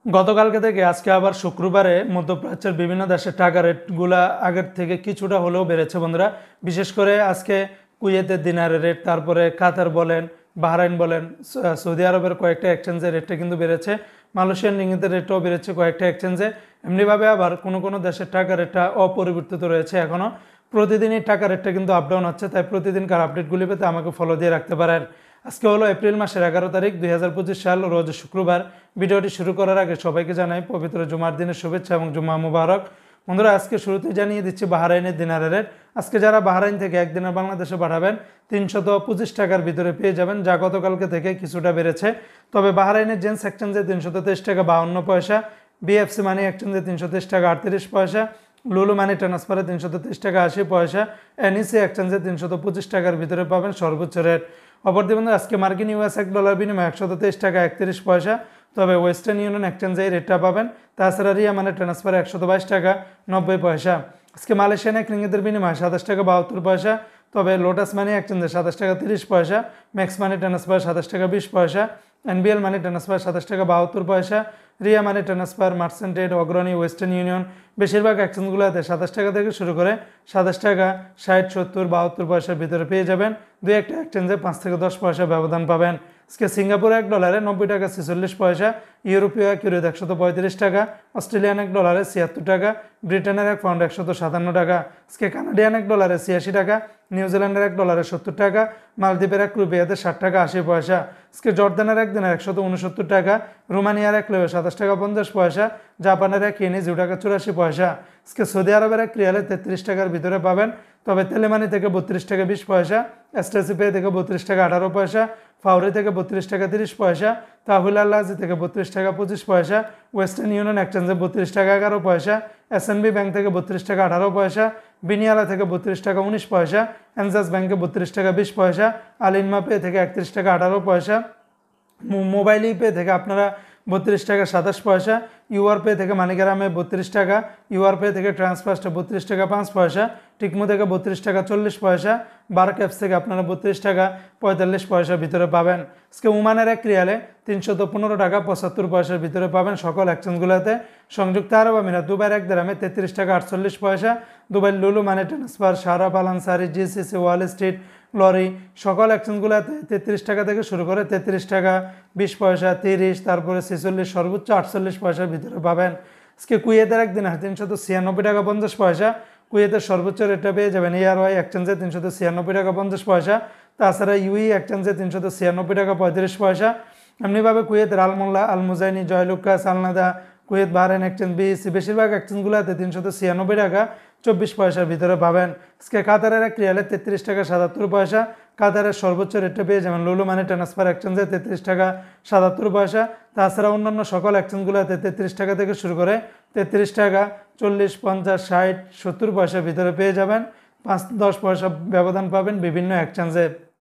গতকালকে থেকে আজকে আবার শুক্রবারে মধ্যপ্রাচ্যের বিভিন্ন দেশের টাকা রেটগুলা আগের থেকে কিছুটা হলেও বেড়েছে বন্ধুরা। বিশেষ করে আজকে কুয়েতের দিনারের রেট, তারপরে কাতার বলেন, বাহরাইন বলেন, সৌদি আরবের কয়েকটা এক্সচেঞ্জের রেটটা কিন্তু বেড়েছে। মালয়েশিয়ান রিঙ্গিতের রেটটাও বেড়েছে কয়েকটা এক্সচেঞ্জে। এমনিভাবে আবার কোনো কোনো দেশের টাকা রেটটা অপরিবর্তিত রয়েছে এখনও। প্রতিদিনই টাকা রেটটা কিন্তু আপডাউন হচ্ছে, তাই প্রতিদিনকার আপডেটগুলি পেতে আমাকে ফলো দিয়ে রাখতে পারেন। আজকে হলো এপ্রিল মাসের 11 তারিখ 2025 সাল, রোজ শুক্রবার। ভিডিওটি শুরু করার আগে সবাইকে জানাই পবিত্র জুমার দিনের শুভেচ্ছা এবং জুম্মা মুবারক। বন্ধুরা, আজকে শুরুতেই জানিয়ে দিচ্ছি বাহরাইনের দিনারের রেট। আজকে যারা বাহরাইন থেকে একদিনের বাংলাদেশে পাঠাবেন 325 টাকার ভিতরে পেয়ে যাবেন, যা গতকালকে থেকে কিছুটা বেড়েছে। তবে বাহরাইনের জেন্স এক্সচেঞ্জে 323 টাকা 52 পয়সা, বিএফসি মানি এক্সচেঞ্জে 323 টাকা 38 পয়সা, লুলু মানি ট্রান্সফারে 323 টাকা 80 পয়সা, এনইসি এক্সচেঞ্জে 325 টাকার ভিতরে পাবেন সর্বোচ্চ রেট। অপরদিকে বন্ধু, আজকে মার্কিন ইউএস $1 বিনিময়ে 123 টাকা 31 পয়সা। তবে ওয়েস্টার্ন ইউনিয়ন এক্সচেঞ্জে এই রেটটা পাবেন। তাছাড়া রিয়া মানে ট্রান্সফারে 122 টাকা 90 পয়সা। আজকে মালয়েশিয়ান এক রিঙ্গিতের বিনিময়ে 27 টাকা 72 পয়সা। তবে লোটাস মানি এক্সচেঞ্জে 27 টাকা 30 পয়সা, ম্যাক্স মানি ট্রান্সফার 27 টাকা 20 পয়সা, এনবিএল মানি ট্রান্সফার 27 টাকা 72 পয়সা, রিয়া মানি ট্রান্সফার, মার্চেন্টেড, অগ্রণী, ওয়েস্টার্ন ইউনিয়ন বেশিরভাগ এক্সচেঞ্জগুলোতে 27 টাকা থেকে শুরু করে 27 টাকা 60, 70, 72 পয়সার ভিতরে পেয়ে যাবেন। দুই একটা এক্সচেঞ্জে 5 থেকে 10 পয়সা ব্যবধান পাবেন। আজকে সিঙ্গাপুরে $1 90 টাকা 46 পয়সা, ইউরোপীয় এক ইউরো 135 টাকা, অস্ট্রেলিয়ান $1 76 টাকা, ব্রিটেনের এক পাউন্ড 157 টাকা। আজকে কানাডিয়ান $1 86 টাকা, নিউজিল্যান্ডের $1 70 টাকা, মালদ্বীপের এক রুপিয়াতে 60 টাকা 80 পয়সা। আজকে জর্দানের এক দিনের 169 টাকা, রোমানিয়ার এক লেবে 27 টাকা 50 পয়সা, জাপানের এক ইয়েনি 0 টাকা 84 পয়সা। আজকে সৌদি আরবের এক রিয়ালে 33 টাকার ভিতরে পাবেন। তবে তেলেমানি থেকে 32 টাকা 20 পয়সা, এসটিসি পে থেকে 32 টাকা 18 পয়সা, ফাউরি থেকে 32 টাকা 30 পয়সা, তাহুল আল্লাজি থেকে 32 টাকা 25 পয়সা, ওয়েস্টার্ন ইউনিয়ন এক্সচেঞ্জে 32 টাকা 11 পয়সা, এসএনবি ব্যাংক থেকে 32 টাকা 18 পয়সা, বিনিয়ালা থেকে 32 টাকা 19 পয়সা, এনজাস ব্যাংকে 32 টাকা 20 পয়সা, আলিনমা পে থেকে 31 টাকা 18 পয়সা, মোবাইল পে থেকে আপনারা 32 টাকা 27 পয়সা, ইউআর পে থেকে মানিগ্রামে 32 টাকা, ইউআর পে থেকে ট্রান্সফার্স্টে 32 টাকা 5 পয়সা, টিকমো থেকে 32 টাকা 40 পয়সা, বার্ক অ্যাপস থেকে আপনারা 32 টাকা 45 পয়সার ভিতরে পাবেন। আজকে ওমানের এক রিয়ালে 315 টাকা 75 পয়সার ভিতরে পাবেন সকল এক্সচেঞ্জগুলোতে। সংযুক্ত আরব আমিরাত দুবাইয়ের এক দিরহামে 33 টাকা 48 পয়সা, দুবাই লুলু মানি ট্রান্সফার, সারা পালানসারি, জিসিসি, ওয়াল স্ট্রিট, লরি সকল এক্সচেঞ্জগুলোতে 33 টাকা থেকে শুরু করে 33 টাকা 20 পয়সা, 30, তারপরে 46, সর্বোচ্চ 48 পয়সার ভিতরে পাবেন। আজকে কুয়েতের একদিন 396 টাকা 50 পয়সা, কুয়েতের সর্বোচ্চ রেটটা পেয়ে যাবেন এআরওয়াই এক্সচেঞ্জে 396 টাকা 50 পয়সা, তাছাড়া ইউই এক্সচেঞ্জে 396 টাকা 35 পয়সা। এমনিভাবে কুয়েতের Al Mulla, Al Muzaini, Joyalukkas, Al Nada, Kuwait Bahrain exchange, BSC বেশিরভাগ এক্সচেঞ্জগুলোতে 396 টাকা 24 পয়সার ভিতরে পাবেন। আজকে কাতারের এক রিয়ালে 33 টাকা 77 পয়সা, কাতারের সর্বোচ্চ রেটটা পেয়ে যাবেন লুলু মানি ট্রান্সফার এক্সচেঞ্জে 33 টাকা 77 পয়সা। তাছাড়া অন্যান্য সকল এক্সচেঞ্জগুলোতে 33 টাকা থেকে শুরু করে 33 টাকা 40, 50, 60, 70 পয়সার ভিতরে পেয়ে যাবেন। 5-10 পয়সা ব্যবধান পাবেন বিভিন্ন এক্সচেঞ্জে।